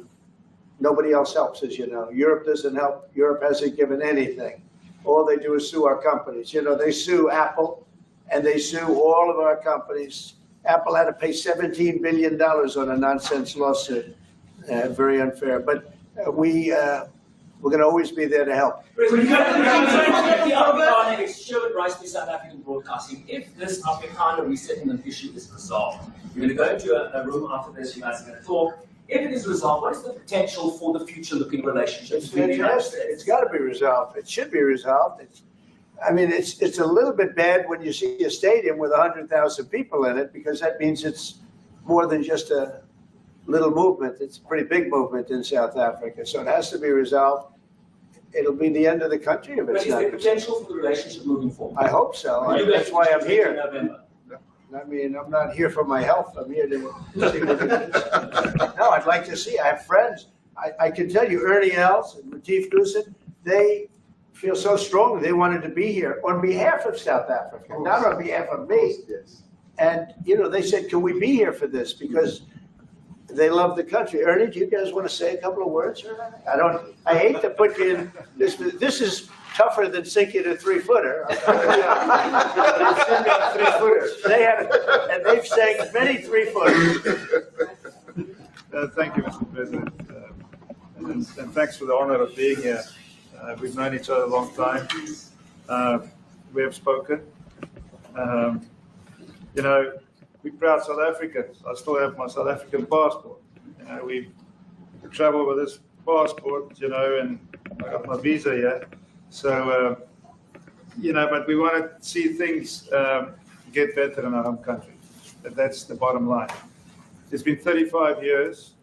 Nobody else helps, as you know. Europe doesn't help. Europe hasn't given anything. All they do is sue our companies. You know, they sue Apple and they sue all of our companies. Apple had to pay $17 billion on a nonsense lawsuit. Very unfair, but we're going to always be there to help. The Afrikaner is human rights to South African broadcasting. If this Afrikaner resettlement issue is resolved, you're going to go into a room after this, you guys are going to talk. If it is resolved, what is the potential for the future-looking relationships between the United States? It's got to be resolved. It should be resolved. It's a little bit bad when you see a stadium with 100,000 people in it, because that means it's more than just a little movement. It's a pretty big movement in South Africa, so it has to be resolved. It'll be the end of the country if it's not. But is there potential for the relationship moving forward? I hope so. That's why I'm here. I'm not here for my health. I'm here to see what it is. No, I'd like to see. I have friends. I can tell you, Ernie Els and Latif Goosen, they feel so strongly they wanted to be here on behalf of South Africa, not on behalf of me. Yes. And, they said, can we be here for this? Because they love the country. Ernie, do you guys want to say a couple of words or anything? I hate to put you in, this is tougher than sinking a 3-footer. They have, and they've sank many 3-footers. Thank you, Mr. President. And thanks for the honor of being here. We've known each other a long time. We have spoken. We're proud South Africans. I still have my South African passport. We travel with this passport, and I got my visa here. So, but we want to see things get better in our home country. That's the bottom line. It's been 35 years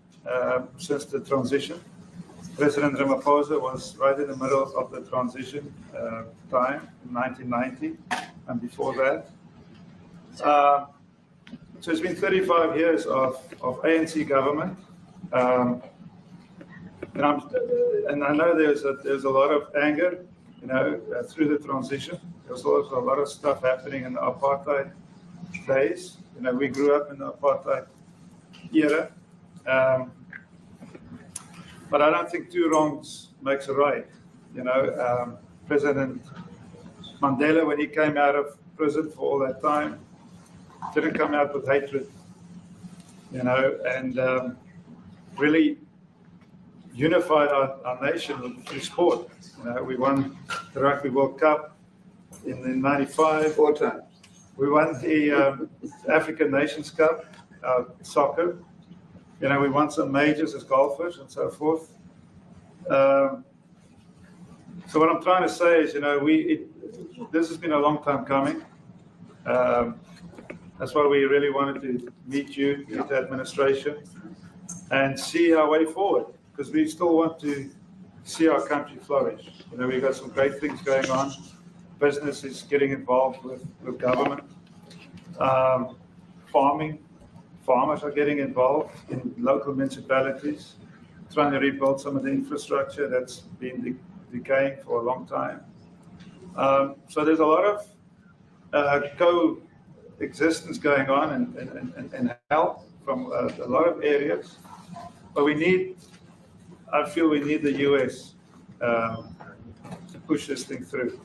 since the transition. President Ramaphosa was right in the middle of the transition time in 1990 and before that. So it's been 35 years of ANC government. And I know there's a lot of anger, through the transition. There's also a lot of stuff happening in the apartheid days. We grew up in the apartheid era. But I don't think two wrongs makes a right. President Mandela, when he came out of prison for all that time, didn't come out with hatred, and really unified our nation through sport. We won the Rugby World Cup in '95. 4 times. We won the African Nations Cup, soccer. We won some majors as golfers and so forth. So what I'm trying to say is, this has been a long time coming. That's why we really wanted to meet you, meet the administration, and see our way forward, because we still want to see our country flourish. We've got some great things going on. Business is getting involved with government. Farmers are getting involved in local municipalities, trying to rebuild some of the infrastructure that's been decaying for a long time. So there's a lot of coexistence going on and help from a lot of areas. But I feel we need the US to push this thing through.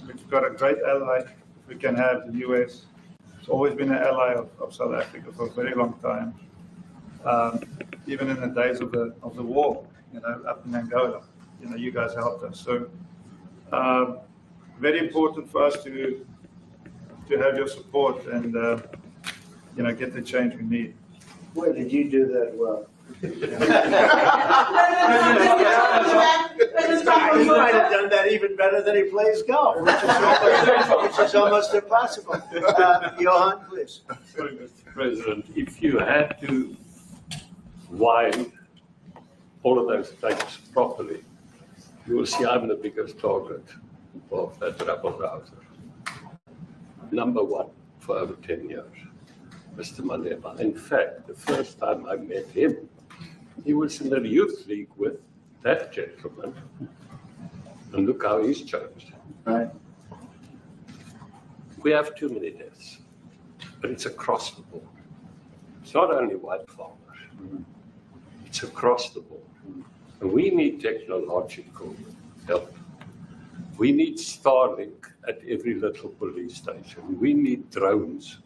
We've got a great ally we can have, the US. It's always been an ally of South Africa for a very long time. Even in the days of the war, up in Angola, you guys helped us. So very important for us to have your support and get the change we need. Boy, did you do that well. You might have done that even better than he plays golf, which is almost impossible. Johan, please. Sorry, Mr. President, if you had to wind all of those things properly, you will see I'm the biggest target of that rabble-rouser. Number one for over 10 years, Mr. Malema. In fact, the first time I met him, he was in the youth league with that gentleman. And look how he's changed. Right. We have too many deaths, but it's across the board. It's not only white farmers, it's across the board. And we need technological help. We need Starlink at every little police station. We need drones.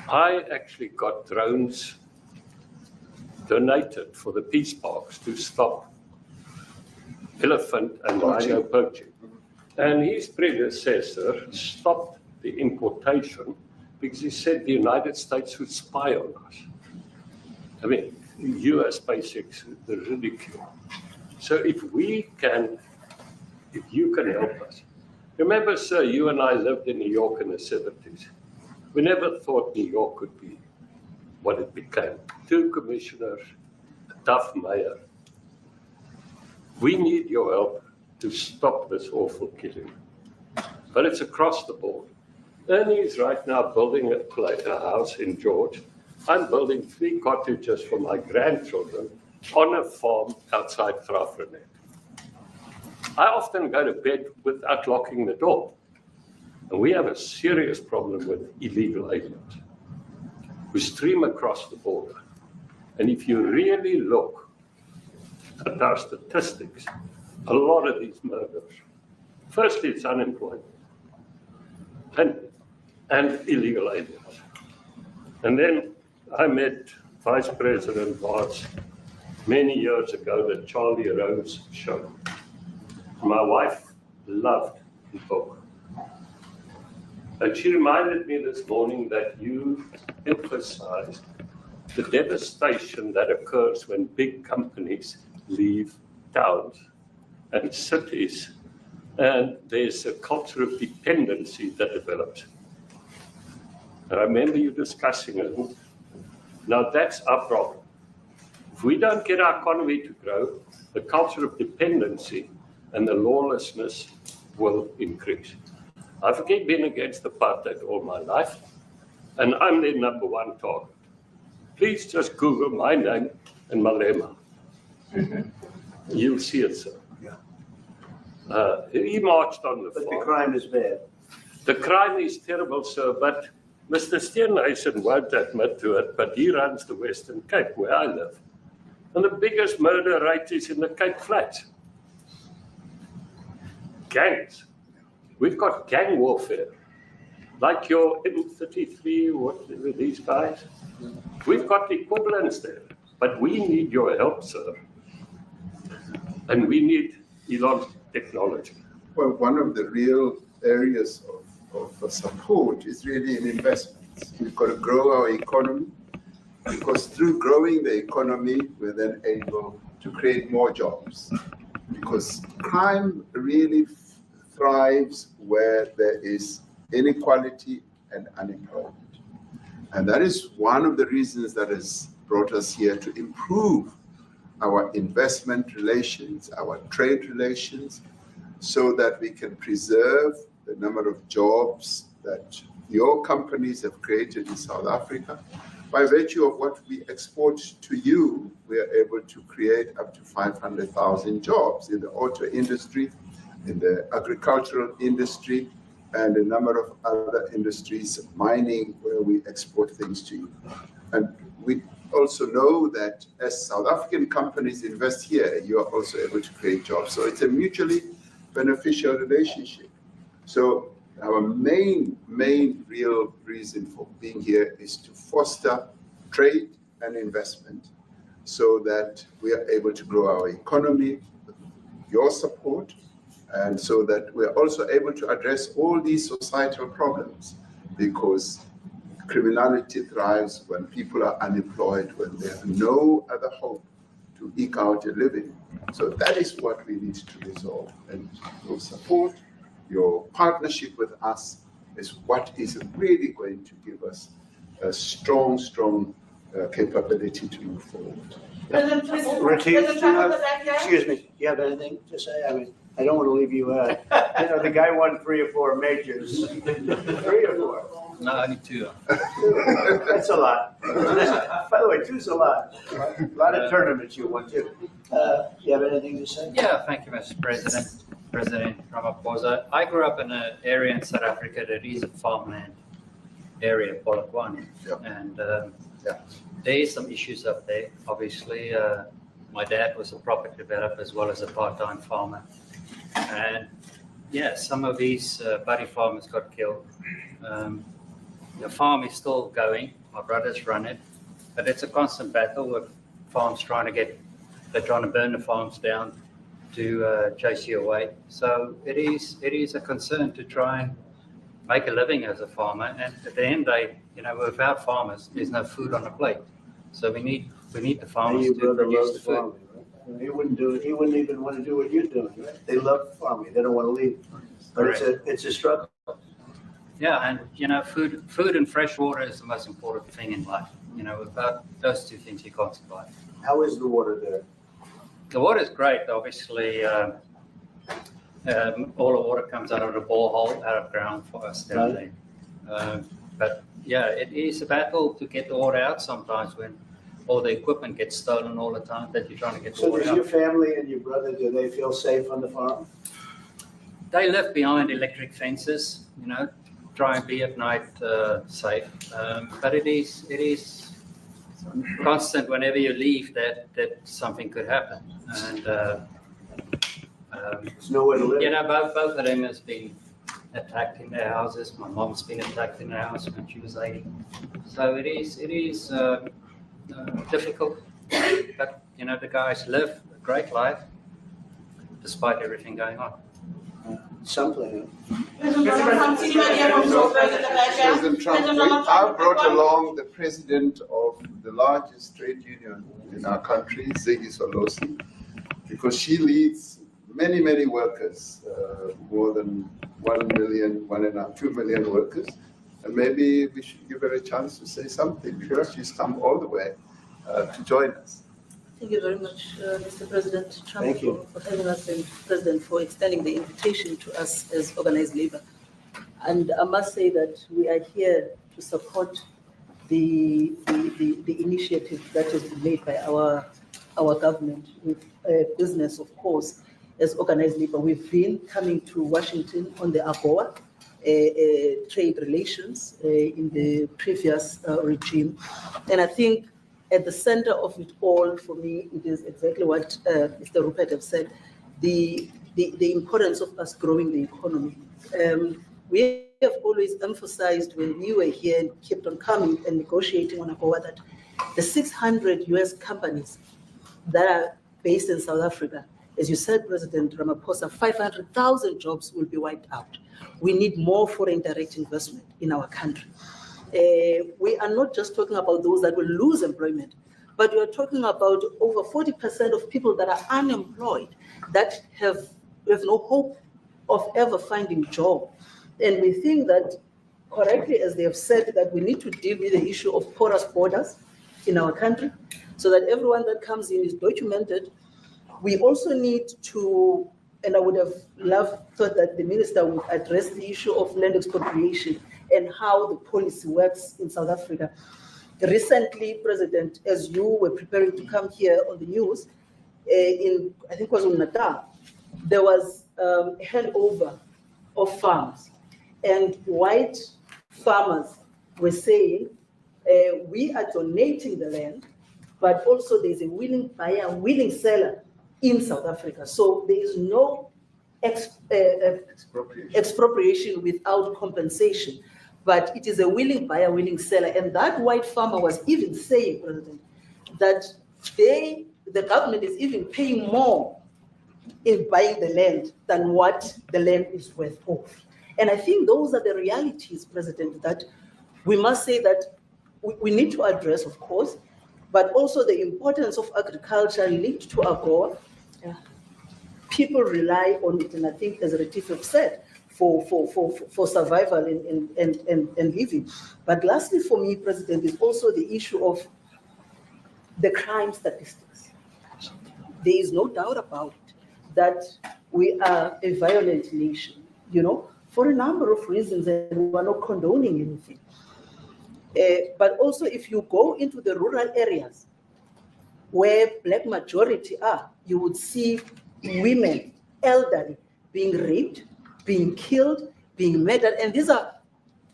I actually got drones donated for the peace parks to stop elephant and rhino poaching. And his predecessor stopped the importation because he said the United States would spy on us. I mean, US basics, the ridicule. So if you can help us. Remember, sir, you and I lived in New York in the 70s. We never thought New York could be what it became. 2 commissioners, a tough mayor. We need your help to stop this awful killing. But it's across the board. Ernie is right now building a house in George. I'm building 3 cottages for my grandchildren on a farm outside Graaff-Reinet. I often go to bed without locking the door. And we have a serious problem with illegal aliens who stream across the border. And if you really look at our statistics, a lot of these murders, firstly, it's unemployment and illegal aliens. And then I met Vice President Barnes many years ago, the Charlie Rose show. My wife loved the book. And she reminded me this morning that you emphasized the devastation that occurs when big companies leave towns and cities, and there's a culture of dependency that develops. And I remember you discussing it. Now that's our problem. If we don't get our economy to grow, the culture of dependency and the lawlessness will increase. I've been against apartheid all my life, and I'm their number one target. Please just Google my name and Malema. You'll see it, sir. He marched on the farm. But the crime is bad. The crime is terrible, sir, but Mr. Steenhuisen won't admit to it, but he runs the Western Cape, where I live. And the biggest murder rate is in the Cape Flats. Gangs. We've got gang warfare. Like your M33, what were these guys? We've got equivalents there, but we need your help, sir. And we need Elon technology. Well, one of the real areas of support is really in investments. We've got to grow our economy, because through growing the economy, we're then able to create more jobs. Because crime really thrives where there is inequality and unemployment. And that is one of the reasons that has brought us here, to improve our investment relations, our trade relations, so that we can preserve the number of jobs that your companies have created in South Africa. By virtue of what we export to you, we are able to create up to 500,000 jobs in the auto industry, in the agricultural industry, and a number of other industries, mining, where we export things to you. And we also know that as South African companies invest here, you are also able to create jobs. So it's a mutually beneficial relationship. So our main real reason for being here is to foster trade and investment, so that we are able to grow our economy with your support, and so that we're also able to address all these societal problems, because criminality thrives when people are unemployed, when they have no other hope to eke out a living. So that is what we need to resolve, and your support, your partnership with us is what is really going to give us a strong capability to move forward. President, Retief, excuse me, do you have anything to say? I mean, I don't want to leave you out. You know, the guy won 3 or 4 majors. 3 or 4? No, only 2. That's a lot. By the way, 2's a lot. A lot of tournaments you won too. You have anything to say? Yeah, thank you, Mr. President. President Ramaphosa. I grew up in an area in South Africa that is a farmland area, Polokwane. Yep. And there is some issues up there. Obviously, my dad was a property developer as well as a part-time farmer. And yeah, some of these buddy farmers got killed. The farm is still going. My brothers run it, but it's a constant battle with farms they're trying to burn the farms down to chase you away. So it is a concern to try and make a living as a farmer. And at the end of the day, without farmers, there's no food on the plate. So we need the farmers to produce the food. Right? He wouldn't do it. He wouldn't even want to do what you're doing. Right? They love farming. They don't want to leave. But it's a struggle. Yeah, and food and fresh water is the most important thing in life. Without those 2 things, you can't survive. How is the water there? The water is great. Obviously, all the water comes out of the borehole, out of ground for us down there. But yeah, it is a battle to get the water out sometimes when all the equipment gets stolen all the time that you're trying to get the So water does your out. family and your brother, do they feel safe on the farm? They live behind electric fences, try and be at night safe. But it is constant whenever you leave that something could happen. And There's nowhere to live. both of them has been attacked in their houses. My mom's been attacked in her house when she was 80. So it is difficult. But the guys live a great life despite everything going on. Something. President Trump, I brought along the president of the largest trade union in our country, Ziggy Solosi, because she leads many, many workers, more than 1 million, 2 million workers. And maybe we should give her a chance to say something because she's come all the way to join us. Thank you very much, Mr. President Trump, for having us, and President for extending the invitation to us as organized labor. And I must say that we are here to support the initiative that has been made by our government with business, of course, as organized labor. We've been coming to Washington on the AGOA trade relations in the previous regime. And I think at the center of it all, for me, it is exactly what Mr. Rupert have said, the importance of us growing the economy. We have always emphasized when we were here and kept on coming and negotiating on AGOA that the 600 US companies that are based in South Africa, as you said, President Ramaphosa, 500,000 jobs will be wiped out. We need more foreign direct investment in our country. We are not just talking about those that will lose employment, but we are talking about over 40% of people that are unemployed, that have no hope of ever finding a job. And we think that, correctly, as they have said, that we need to deal with the issue of porous borders in our country so that everyone that comes in is documented. We also need to, and I would have thought that the minister would address the issue of land expropriation and how the policy works in South Africa. Recently, President, as you were preparing to come here on the news, in, I think it was in Natal, there was a handover of farms, and white farmers were saying, we are donating the land, but also there's a willing buyer, willing seller in South Africa. So there is no expropriation without compensation, but it is a willing buyer, willing seller. And that white farmer was even saying, President, that the government is even paying more in buying the land than what the land is worth of. And I think those are the realities, President, that we must say that we need to address, of course, but also the importance of agriculture linked to AGOA. People rely on it, and I think, as Retief have said, for survival and living. But lastly, for me, President, is also the issue of the crime statistics. There is no doubt about it that we are a violent nation, for a number of reasons, and we are not condoning anything. But also, if you go into the rural areas where Black majority are, you would see women, elderly, being raped, being killed, being murdered. And these are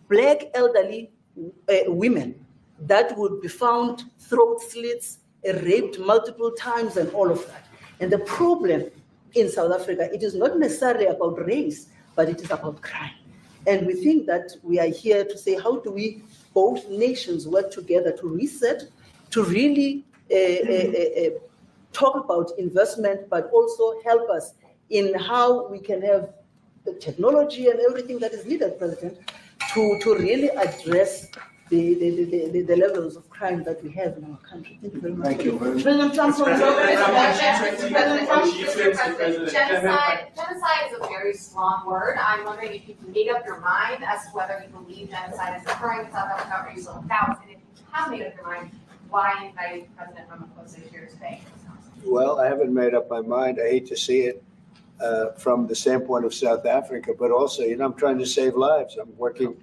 Black elderly women that would be found throat slits, raped multiple times, and all of that. And the problem in South Africa, it is not necessarily about race, but it is about crime. And we think that we are here to say, how do we, both nations, work together to reset, to really talk about investment, but also help us in how we can have the technology and everything that is needed, President, to really address the levels of crime that we have in our country. Thank you very much. Thank you. President Trump. Genocide is a very strong word. I'm wondering if you can make up your mind as to whether you believe genocide is occurring in South Africa or you still doubt, and if you have made up your mind, why invite President Ramaphosa here today? Well, I haven't made up my mind. I hate to see it from the standpoint of South Africa, but also, I'm trying to save lives. I'm working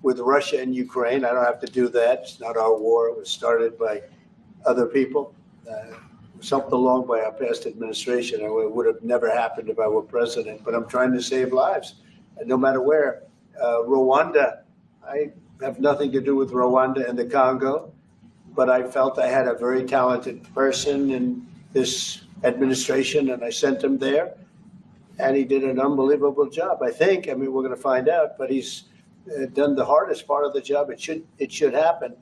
with Russia and Ukraine. I don't have to do that. It's not our war. It was started by other people. Was helped along by our past administration. It would have never happened if I were president, but I'm trying to save lives, and no matter where. Rwanda, I have nothing to do with Rwanda and the Congo, but I felt I had a very talented person in this administration, and I sent him there, and he did an unbelievable job, I think. I mean, we're going to find out, but he's done the hardest part of the job. It should happen.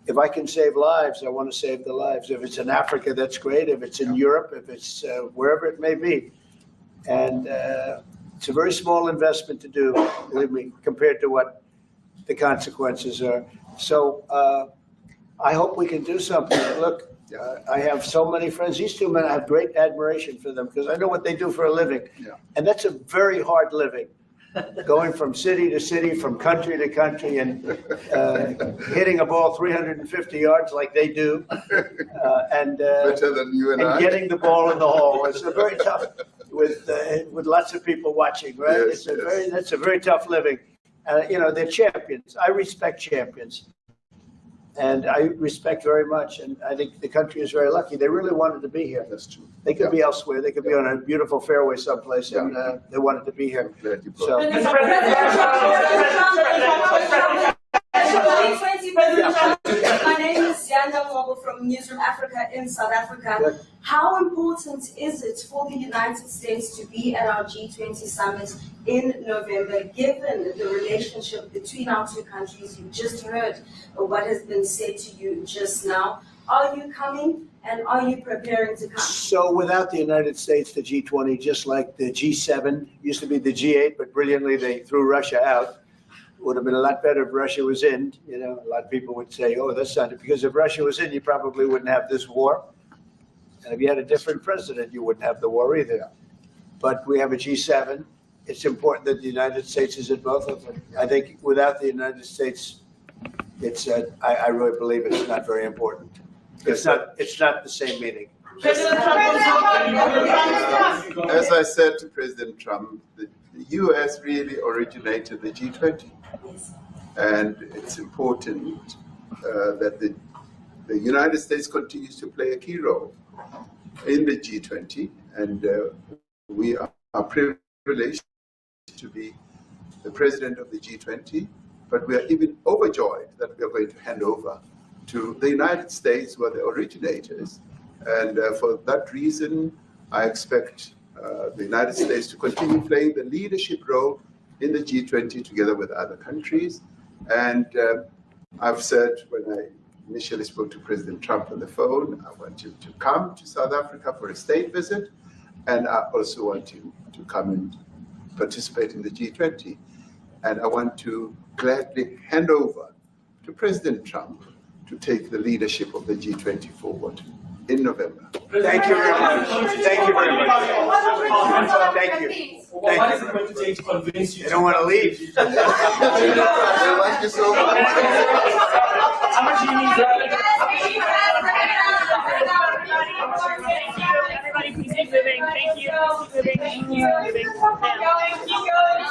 If I can save lives, I want to save the lives. If it's in Africa, that's great. If it's in Europe, if it's wherever it may be. And it's a very small investment to do, believe me, compared to what the consequences are. So I hope we can do something. Look, I have so many friends. These two men, I have great admiration for them because I know what they do for a living. Yeah. And that's a very hard living. Going from city to city, from country to country, and hitting a ball 350 yards like they do, and better than you and I. Getting the ball in the hole. It's a very tough with lots of people watching, right? Yes, That's a very tough living. You know, they're champions. I respect champions, and I respect very much. And I think the country is very lucky. They really wanted to be here. That's true. They could be elsewhere. They could be on a beautiful fairway someplace, and they wanted to be here. So. My name is Yanda Mwabo from Newsroom Africa in South Africa. How important is it for the United States to be at our G20 summit in November, given the relationship between our two countries? You just heard what has been said to you just now. Are you coming, and are you preparing to come? So without the United States, the G20, just like the G7, used to be the G8, but brilliantly they threw Russia out. Would have been a lot better if Russia was in. You know, a lot of people would say, oh, that's not it. Because if Russia was in, you probably wouldn't have this war. And if you had a different president, you wouldn't have the war either. But we have a G7. It's important that the United States is in both of them. I think without the United States, it's I really believe it's not very important. It's not the same meaning. As I said to President Trump, the U.S. really originated the G20. And it's important that the United States continues to play a key role in the G20. And we are privileged to be the president of the G20, but we are even overjoyed that we are going to hand over to the United States, who are the originators. And for that reason, I expect the United States to continue playing the leadership role in the G20 together with other countries. And I've said when I initially spoke to President Trump on the phone, I want him to come to South Africa for a state visit, and I also want him to come and participate in the G20. And I want to gladly hand over to President Trump to take the leadership of the G20 forward in November. Thank you very much. Thank you very much. Thank you. What is it going to take to convince you? They don't want to leave. They like you so much. How much do you need? Everybody, please keep moving. Thank you. Keep moving. Keep moving.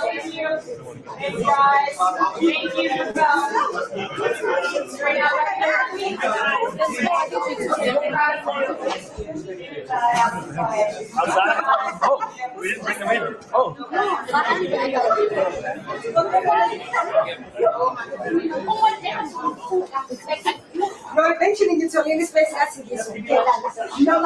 Thank you. Thanks, guys. Thank you. Straight out right there. Oh, we didn't bring them in. Oh. You're mentioning it, so you're supposed to ask you this. No,